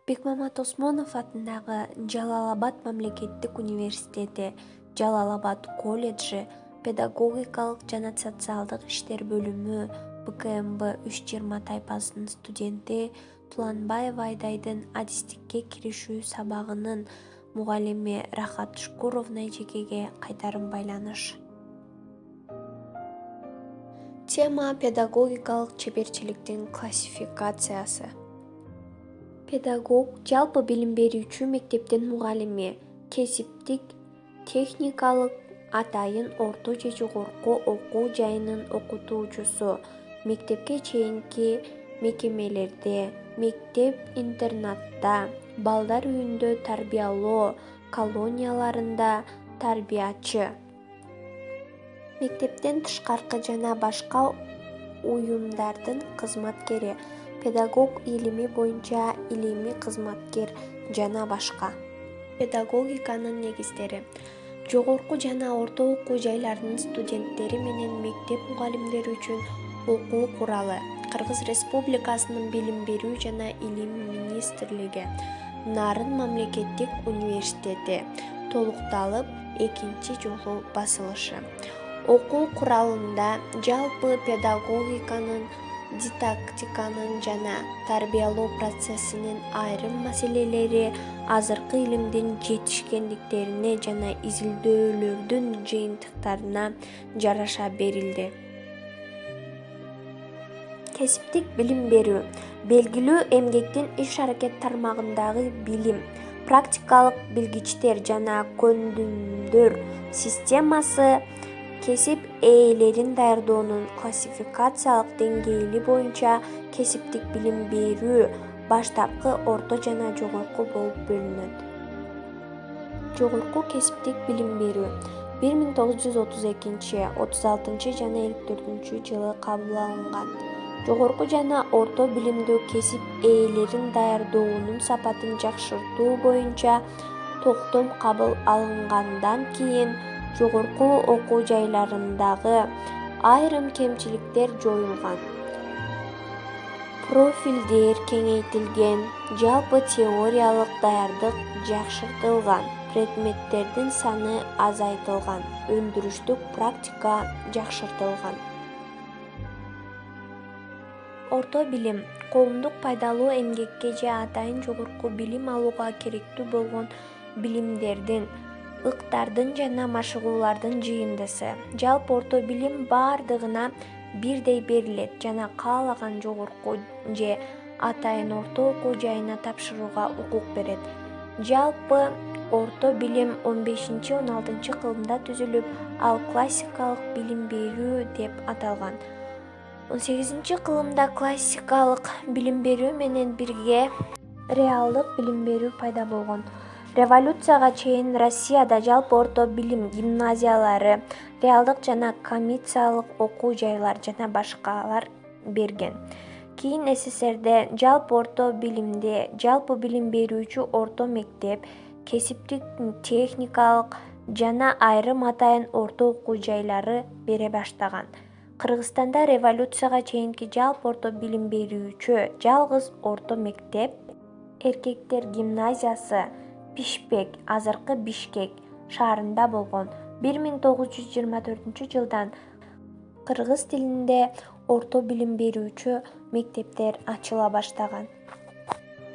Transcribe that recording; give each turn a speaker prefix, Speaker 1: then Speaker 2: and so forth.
Speaker 1: Бекмамат Осмонов атындагы Жалал Абад мамлекеттик университети, Жалал Абад колледжи, педагогикалык жана социалдык иштер бөлүмү БКМБ 320 тайпасынын студенти Туланбаева Айдайдын адистикке киришүү сабагынын мугалими Рахат Шукуровна эжекеге кайтарым байланыш. Тема педагогикалык чеберчиликтин классификациясы. Педагог жалпы билим берүүчү мектептин мугалими, кесиптик, техникалык, атайын орто же жогорку окуу жайынын окутуучусу, мектепке чейинки мекемелерде, мектеп-интернатта, балдар үйүндө тарбиялоо колонияларында тарбиячы, мектептен тышкаркы жана башка уюмдардын кызматкери, педагог илими боюнча илимий кызматкер жана башка. Педагогиканын негиздери. Жогорку жана орто окуу жайларынын студенттери менен мектеп мугалимдери үчүн окуу куралы. Кыргыз Республикасынын Билим берүү жана илим министрлиги. Нарын мамлекеттик университети. Толукталып, экинчи жолу басылышы. Окуу куралында жалпы педагогиканын, дидактиканын жана тарбиялоо процессинин айрым маселелери азыркы илимдин жетишкендиктерине жана изилдөөлөрдүн жыйынтыктарына жараша берилди. Кесиптик билим берүү. Белгилүү эмгектин иш-аракет тармагындагы билим, практикалык билгичтер жана көндүмдөр системасы кесип ээлерин даярдоонун классификациялык деңгээли боюнча кесиптик билим берүү баштапкы, орто жана жогорку болуп бөлүнөт. Жогорку кесиптик билим берүү 1932, 36 жана 54 жылы кабыл алынган. Жогорку жана орто билимдүү кесип ээлерин даярдоонун сапатын жакшыртуу боюнча токтом кабыл алынгандан кийин жогорку окуу жайларындагы айрым кемчиликтер жоюлган. Профилдер кеңейтилген, жалпы теориялык даярдык жакшыртылган, предметтердин саны азайтылган, өндүрүштүк практика жакшыртылган. Орто билим — коомдук пайдалуу эмгекке же атайын жогорку билим алууга керектүү болгон билимдердин, ыктардын жана машыгуулардын жыйындысы. Жалпы орто билим баардыгына бирдей берилет жана каалаган жогорку же атайын орто окуу жайына тапшырууга укук берет. Жалпы орто билим 15-16 кылымда түзүлүп, ал классикалык билим берүү деп аталган. 18 кылымда классикалык билим берүү менен бирге реалдык билим берүү пайда болгон. Революцияга чейин Россияда жалпы орто билим гимназиялары, реалдык жана коммерциялык окуу жайлар жана башкалар берген. Кийин СССРде жалпы орто билимди жалпы билим берүүчү орто мектеп, кесиптик, техникалык жана айрым атайын орто окуу жайлары бере баштаган. Кыргызстанда революцияга чейинки жалпы орто билим берүүчү жалгыз орто мектеп, эркектер гимназиясы Бишбек, азыркы Бишкек шаарында болгон. 1924 жылдан кыргыз тилинде орто билим берүүчү мектептер ачыла баштаган.